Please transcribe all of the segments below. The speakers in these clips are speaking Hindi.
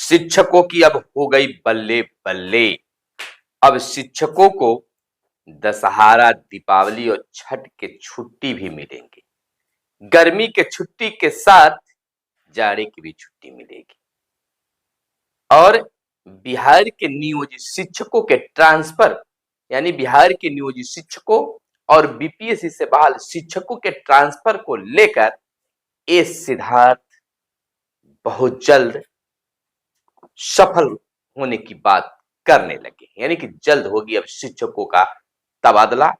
शिक्षकों की अब हो गई बल्ले बल्ले। अब शिक्षकों को दशहरा, दीपावली और छठ के छुट्टी भी मिलेंगी। गर्मी के छुट्टी के साथ जाड़े की भी छुट्टी मिलेगी। और बिहार के नियोजित शिक्षकों के ट्रांसफर, यानी बिहार के नियोजित शिक्षकों और बीपीएससी से बहाल शिक्षकों के ट्रांसफर को लेकर ये सिद्धार्थ बहुत जल्द सफल होने की बात करने लगे। यानी कि जल्द होगी अब शिक्षकों का तबादला।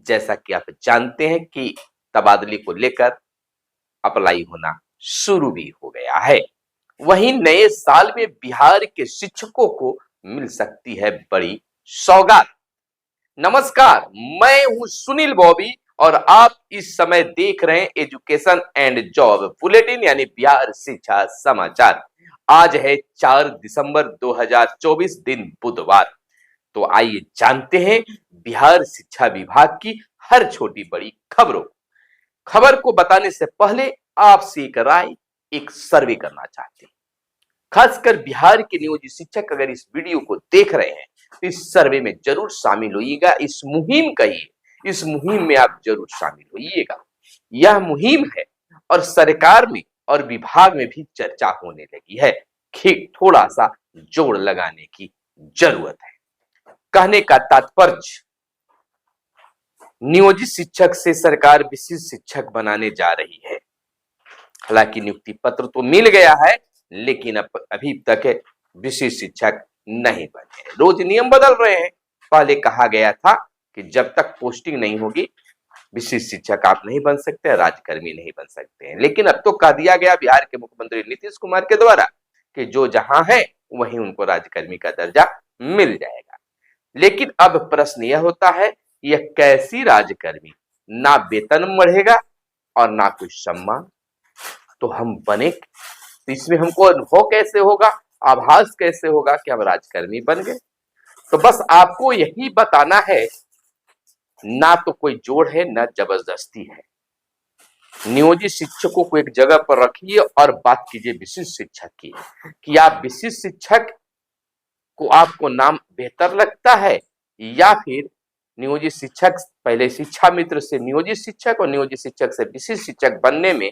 जैसा कि आप जानते हैं कि तबादले को लेकर अप्लाई होना शुरू भी हो गया है। वहीं नए साल में बिहार के शिक्षकों को मिल सकती है बड़ी सौगात। नमस्कार, मैं हूं सुनील बॉबी और आप इस समय देख रहे हैं एजुकेशन एंड जॉब बुलेटिन, यानी बिहार शिक्षा समाचार। आज है 4 दिसंबर 2024, दिन बुधवार। तो आइए जानते हैं बिहार शिक्षा विभाग की हर छोटी बड़ी खबरों। खबर को बताने से पहले आपसे एक राय, एक सर्वे करना चाहते हैं। खासकर बिहार के नियोजित शिक्षक अगर इस वीडियो को देख रहे हैं तो इस सर्वे में जरूर शामिल होइएगा। इस मुहिम कहिए, इस मुहिम में आप जरूर शामिल होइएगा। यह मुहिम है और सरकार में और विभाग में भी चर्चा होने लगी है कि थोड़ा सा जोड़ लगाने की जरूरत है। कहने का तात्पर्य, नियोजित शिक्षक से सरकार विशिष्ट शिक्षक बनाने जा रही है। हालांकि नियुक्ति पत्र तो मिल गया है, लेकिन अभी तक विशिष्ट शिक्षक नहीं बने। रोज नियम बदल रहे हैं। पहले कहा गया था कि जब तक पोस्टिंग नहीं होगी विशिष्ट शिक्षक आप नहीं बन सकते, राज्यकर्मी नहीं बन सकते हैं। लेकिन अब तो कह दिया गया बिहार के मुख्यमंत्री नीतीश कुमार के द्वारा कि जो जहां है वहीं उनको राज्यकर्मी का दर्जा मिल जाएगा। लेकिन अब प्रश्न यह होता है, यह कैसी राज्यकर्मी? ना वेतन बढ़ेगा और ना कोई सम्मान। तो हम बने तो इसमें हमको अनुभव कैसे होगा, आभास कैसे होगा कि हम राजकर्मी बन गए? तो बस आपको यही बताना है, ना तो कोई जोड़ है ना जबरदस्ती है। नियोजित शिक्षकों को एक जगह पर रखिए और बात कीजिए विशिष्ट शिक्षक की, कि आप विशिष्ट शिक्षक को आपको नाम बेहतर लगता है या फिर नियोजित शिक्षक, पहले शिक्षा मित्र से नियोजित शिक्षक और नियोजित शिक्षक से विशिष्ट शिक्षक बनने में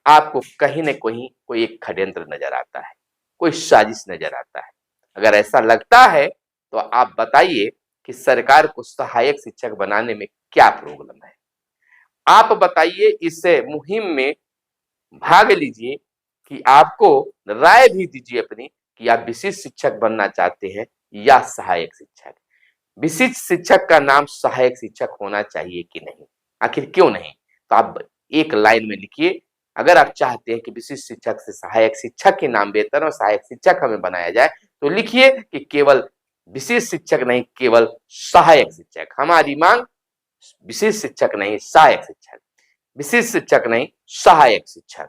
आपको कहीं न कहीं कोई एक षड्यंत्र नजर आता है, कोई साजिश नजर आता है। अगर ऐसा लगता है तो आप बताइए कि सरकार को सहायक शिक्षक बनाने में क्या प्रॉब्लम है। आप बताइए, इस मुहिम में भाग लीजिए कि आपको राय भी दीजिए अपनी कि आप विशिष्ट शिक्षक बनना चाहते हैं या सहायक शिक्षक। विशिष्ट शिक्षक का नाम सहायक शिक्षक होना चाहिए कि नहीं? आखिर क्यों नहीं? तो आप एक लाइन में लिखिए। अगर आप चाहते हैं कि विशिष्ट शिक्षक से सहायक शिक्षक के नाम बेहतर और सहायक शिक्षक हमें बनाया जाए, तो लिखिए कि केवल विशिष्ट शिक्षक नहीं, केवल सहायक शिक्षक। हमारी मांग विशिष्ट शिक्षक नहीं, सहायक शिक्षक। विशिष्ट शिक्षक नहीं, सहायक शिक्षक।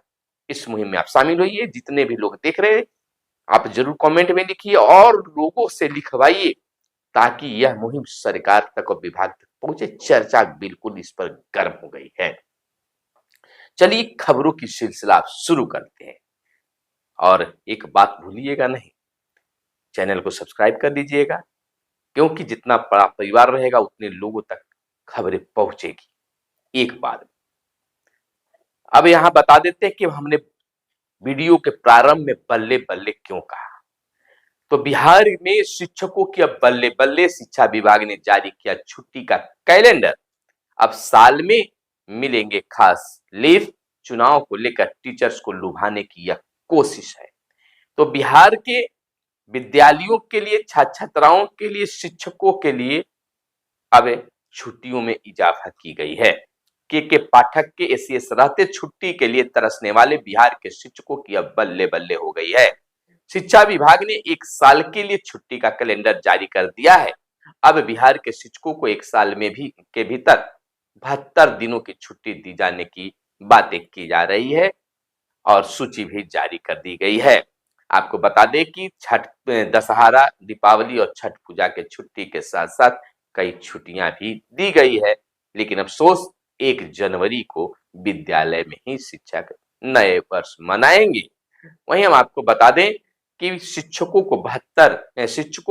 इस मुहिम में आप शामिल होइए। जितने भी लोग देख रहे हैं आप जरूर कमेंट में लिखिए और लोगों से लिखवाइए, ताकि यह मुहिम सरकार तक और विभाग तक पहुंचे। चर्चा बिल्कुल इस पर गर्म हो गई है। चलिए खबरों की सिलसिला शुरू करते हैं। और एक बात भूलिएगा नहीं, चैनल को सब्सक्राइब कर लीजिएगा, क्योंकि जितना बड़ा परिवार रहेगा उतने लोगों तक खबरें पहुंचेगी एक बार। अब यहां बता देते हैं कि हमने वीडियो के प्रारंभ में बल्ले बल्ले क्यों कहा। तो बिहार में शिक्षकों की अब बल्ले बल्ले। शिक्षा विभाग ने जारी किया छुट्टी का कैलेंडर। अब साल में मिलेंगे खास लीव। चुनाव को लेकर टीचर्स को लुभाने की यह कोशिश है। तो बिहार के विद्यालयों के लिए, छात्र छात्राओं के लिए, शिक्षकों के लिए अब छुट्टियों में इजाफा की गई है। के पाठक के एसीएस रहते छुट्टी के लिए तरसने वाले बिहार के शिक्षकों की अब बल्ले बल्ले हो गई है। शिक्षा विभाग ने एक साल के लिए छुट्टी का कैलेंडर जारी कर दिया है। अब बिहार के शिक्षकों को एक साल में भी के भीतर 72 दिनों की छुट्टी दी जाने की बातें की जा रही है और सूची भी जारी कर दी गई है। आपको बता दें कि छठ, दशहरा, दीपावली और छठ पूजा के छुट्टी के साथ साथ कई छुट्टियां भी दी गई है। लेकिन अफसोस 1 जनवरी को विद्यालय में ही शिक्षक नए वर्ष मनाएंगे। वहीं हम आपको बता दें कि शिक्षकों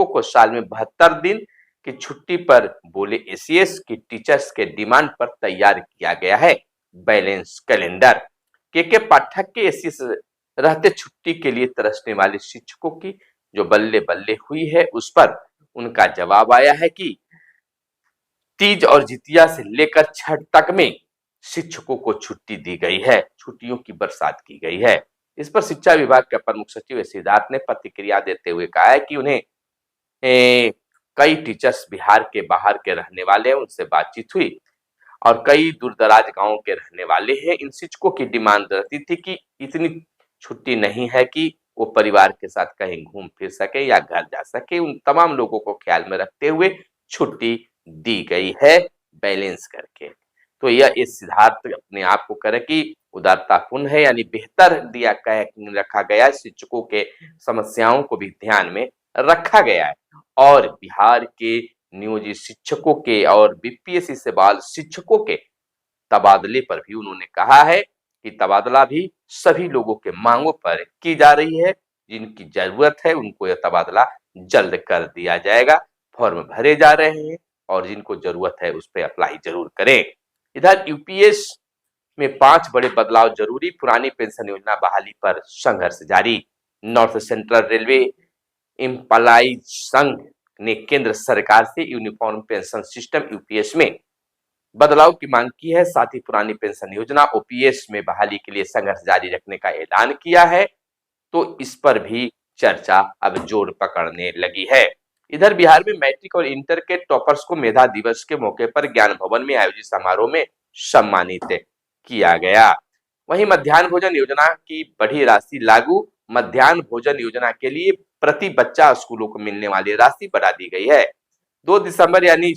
को साल में 72 दिन की छुट्टी पर बोले एसीएस की टीचर्स के डिमांड पर तैयार किया गया है बैलेंस कैलेंडर। के पाठक के एसीएस रहते छुट्टी के लिए तरसने वाले शिक्षकों की जो बल्ले बल्ले हुई है, उस पर उनका जवाब आया है कि तीज और जितिया से लेकर छठ तक में शिक्षकों को छुट्टी दी गई है, छुट्टियों की बरसात की गई है। इस पर शिक्षा विभाग के अपर मुख्य सचिव सिद्धार्थ ने प्रतिक्रिया देते हुए कहा है कि उन्हें कई टीचर्स बिहार के बाहर के रहने वाले हैं, उनसे बातचीत हुई और कई दूर-दराज गांवों के रहने वाले हैं। इन शिक्षकों की डिमांड रहती थी कि इतनी छुट्टी नहीं है कि वो परिवार के साथ कहीं घूम फिर सके या घर जा सके। उन तमाम लोगों को ख्याल में रखते हुए छुट्टी दी गई है बैलेंस करके। तो यह इस सिद्धार्थ अपने आप को करे कि उदारतापूर्ण है, यानी बेहतर दिया रखा गया है, शिक्षकों के समस्याओं को भी ध्यान में रखा गया है और बिहार के नियोजित शिक्षकों के और बीपीएससी से बाल शिक्षकों के तबादले पर भी उन्होंने कहा है कि तबादला भी सभी लोगों के मांगों पर की जा रही है। जिनकी जरूरत है उनको यह तबादला जल्द कर दिया जाएगा। फॉर्म भरे जा रहे हैं और जिनको जरूरत है उस पर अप्लाई जरूर करें। इधर यूपीएस में 5 बड़े बदलाव जरूरी, पुरानी पेंशन योजना बहाली पर संघर्ष जारी। नॉर्थ सेंट्रल रेलवे एम्प्लॉइज संघ ने केंद्र सरकार से यूनिफॉर्म पेंशन सिस्टम यूपीएस में बदलाव की मांग की है। साथ ही पुरानी पेंशन योजना ओपीएस में बहाली के लिए संघर्ष जारी रखने का ऐलान किया है। तो इस पर भी चर्चा अब जोर पकड़ने लगी है। इधर बिहार में मैट्रिक और इंटर के टॉपर्स को मेधा दिवस के मौके पर ज्ञान भवन में आयोजित समारोह में सम्मानित किया गया। वहीं मध्याह्न भोजन योजना की बढ़ी राशि लागू, मध्याह्न भोजन योजना के लिए प्रति बच्चा स्कूलों को मिलने वाली राशि बढ़ा दी गई है। 2 दिसंबर यानी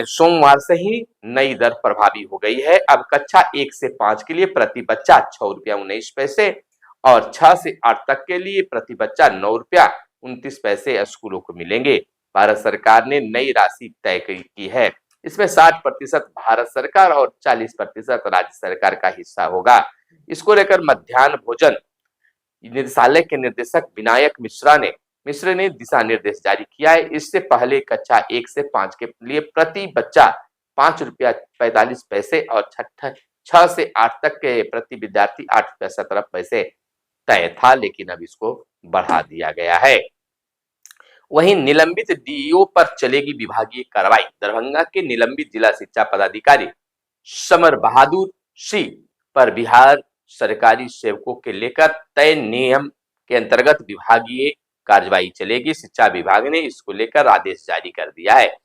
सोमवार से ही नई दर प्रभावी हो गई है। अब कक्षा 1 से 5 के लिए प्रति बच्चा 6 रुपया 19 पैसे और 6 से 8 तक के लिए प्रति बच्चा 9 रुपया 29 पैसे स्कूलों को मिलेंगे। भारत सरकार ने नई राशि तय की है। इसमें 60% भारत सरकार और 40% राज्य सरकार का हिस्सा होगा। इसको लेकर मध्याह्न भोजन निदेशालय के निदेशक विनायक मिश्र ने दिशा निर्देश जारी किया है। इससे पहले कक्षा 1 से 5 के लिए प्रति बच्चा 5 रुपया 45 पैसे और 6 से 8 तक के प्रति विद्यार्थी 8 रुपया 17 पैसे तय था, लेकिन अब इसको बढ़ा दिया गया है। वहीं निलंबित डीईओ पर चलेगी विभागीय कार्रवाई। दरभंगा के निलंबित जिला शिक्षा पदाधिकारी समर बहादुर सिंह पर बिहार सरकारी सेवकों के लेकर तय नियम के अंतर्गत विभागीय कार्रवाई चलेगी। शिक्षा विभाग ने इसको लेकर आदेश जारी कर दिया है।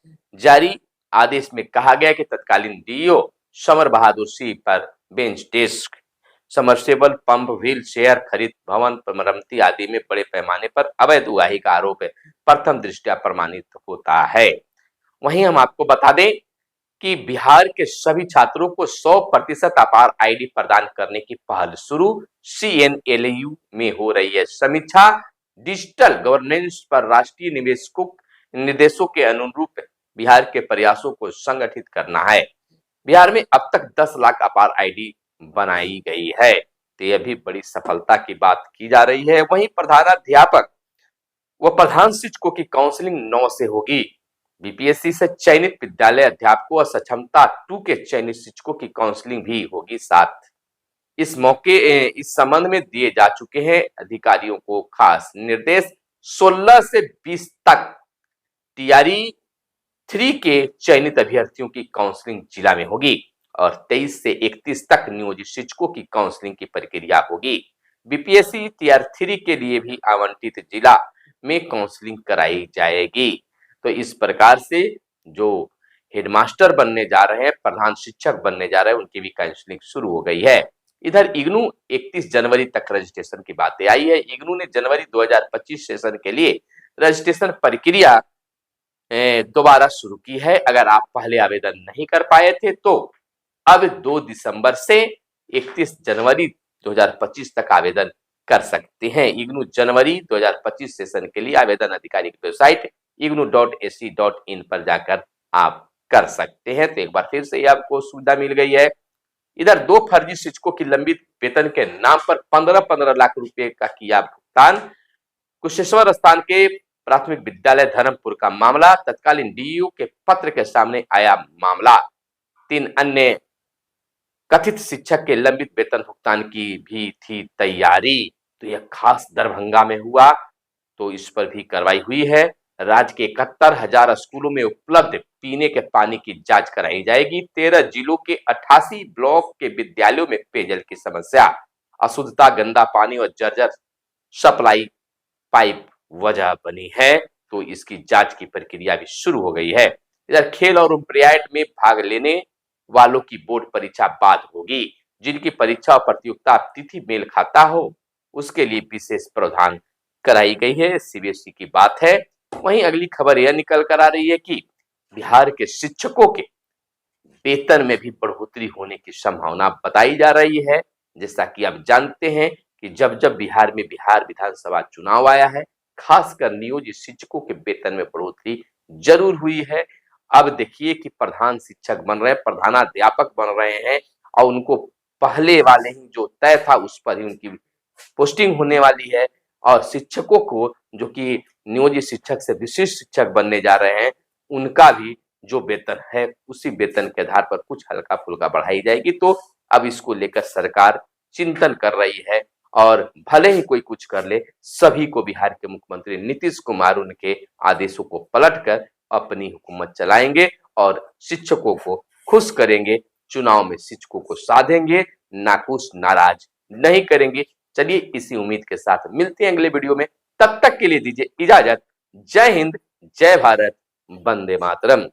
जारी आदेश में कहा गया कि तत्कालीन डीईओ समर बहादुर सिंह पर bench desk, submersible pump, wheel chair खरीद, भवन मरम्मती आदि में बड़े पैमाने पर अवैध उगाही का आरोप प्रथम दृष्टया प्रमाणित होता है। वहीं हम आपको बता दें कि बिहार के सभी छात्रों को 100% अपार आईडी प्रदान करने की पहल शुरू। सीएनएलयू में हो रही है समीक्षा। डिजिटल गवर्नेंस पर राष्ट्रीय निर्देशों के अनुरूप बिहार के प्रयासों को संगठित करना है। बिहार में अब तक 10 लाख अपार आईडी बनाई गई है, तो यह भी बड़ी सफलता की बात की जा रही है। वहीं प्रधानाध्यापक व प्रधान शिक्षकों की काउंसलिंग 9 से होगी। बीपीएससी से चयनित विद्यालय अध्यापकों और सक्षमता 2 के चयनित शिक्षकों की काउंसलिंग भी होगी 7। इस मौके इस संबंध में दिए जा चुके हैं अधिकारियों को खास निर्देश। 16 से 20 तक टीआरई 3 के चयनित अभ्यर्थियों की काउंसलिंग जिला में होगी और 23 से 31 तक नियोजित शिक्षकों की काउंसलिंग की प्रक्रिया होगी। बीपीएससी टीआर 3 के लिए भी आवंटित जिला में काउंसलिंग कराई जाएगी। तो इस प्रकार से जो हेडमास्टर बनने जा रहे हैं, प्रधान शिक्षक बनने जा रहे हैं, उनकी भी काउंसलिंग शुरू हो गई है। इधर इग्नू 31 जनवरी तक रजिस्ट्रेशन की बातें आई है। इग्नू ने जनवरी 2025 सेशन के लिए रजिस्ट्रेशन प्रक्रिया दोबारा शुरू की है। अगर आप पहले आवेदन नहीं कर पाए थे तो अब 2 दिसंबर से 31 जनवरी 2025 तक आवेदन कर सकते हैं। इग्नू जनवरी 2025 सेशन के लिए आवेदन आधिकारिक वेबसाइट ignu.ac.in पर जाकर आप कर सकते हैं। तो एक बार फिर से आपको सुविधा मिल गई है। इधर दो फर्जी शिक्षकों की लंबित वेतन के नाम पर 15-15 लाख रुपए का किया भुगतान। कुशेश्वर स्थान के प्राथमिक विद्यालय धर्मपुर का मामला, तत्कालीन डीयू के पत्र के सामने आया मामला। 3 अन्य कथित शिक्षक के लंबित वेतन भुगतान की भी थी तैयारी। तो यह खास दरभंगा में हुआ, तो इस पर भी कार्रवाई हुई है। राज्य के 71,000 स्कूलों में उपलब्ध पीने के पानी की जांच कराई जाएगी। 13 जिलों के 88 ब्लॉक के विद्यालयों में पेयजल की समस्या, अशुद्धता, गंदा पानी और जर्जर सप्लाई पाइप वजह बनी है। तो इसकी जांच की प्रक्रिया भी शुरू हो गई है। इधर खेल और ओलंपियाड में भाग लेने वालों की बोर्ड परीक्षा बाद होगी। जिनकी परीक्षा और प्रतियोगिता तिथि मेल खाता हो उसके लिए विशेष प्रावधान कराई गई है। सीबीएसई की बात है। वहीं अगली खबर यह निकल कर आ रही है कि बिहार के शिक्षकों के वेतन में भी बढ़ोतरी होने की संभावना बताई जा रही है। जैसा कि आप जानते हैं कि जब जब बिहार में बिहार विधानसभा चुनाव आया है, खासकर नियोजित शिक्षकों के वेतन में बढ़ोतरी जरूर हुई है। अब देखिए कि प्रधान शिक्षक बन रहे हैं, प्रधानाध्यापक बन रहे हैं और उनको पहले वाले ही जो तय था उस पर ही उनकी पोस्टिंग होने वाली है। और शिक्षकों को जो कि नियोजित शिक्षक से विशिष्ट शिक्षक बनने जा रहे हैं, उनका भी जो वेतन है उसी वेतन के आधार पर कुछ हल्का फुल्का बढ़ाई जाएगी। तो अब इसको लेकर सरकार चिंतन कर रही है और भले ही कोई कुछ कर ले, सभी को बिहार के मुख्यमंत्री नीतीश कुमार उनके आदेशों को पलटकर अपनी हुकूमत चलाएंगे और शिक्षकों को खुश करेंगे। चुनाव में शिक्षकों को साधेंगे, नाखुश नाराज नहीं करेंगे। चलिए इसी उम्मीद के साथ मिलते हैं अगले वीडियो में। तब तक के लिए दीजिए इजाजत। जय हिंद, जय भारत, वंदे मातरम।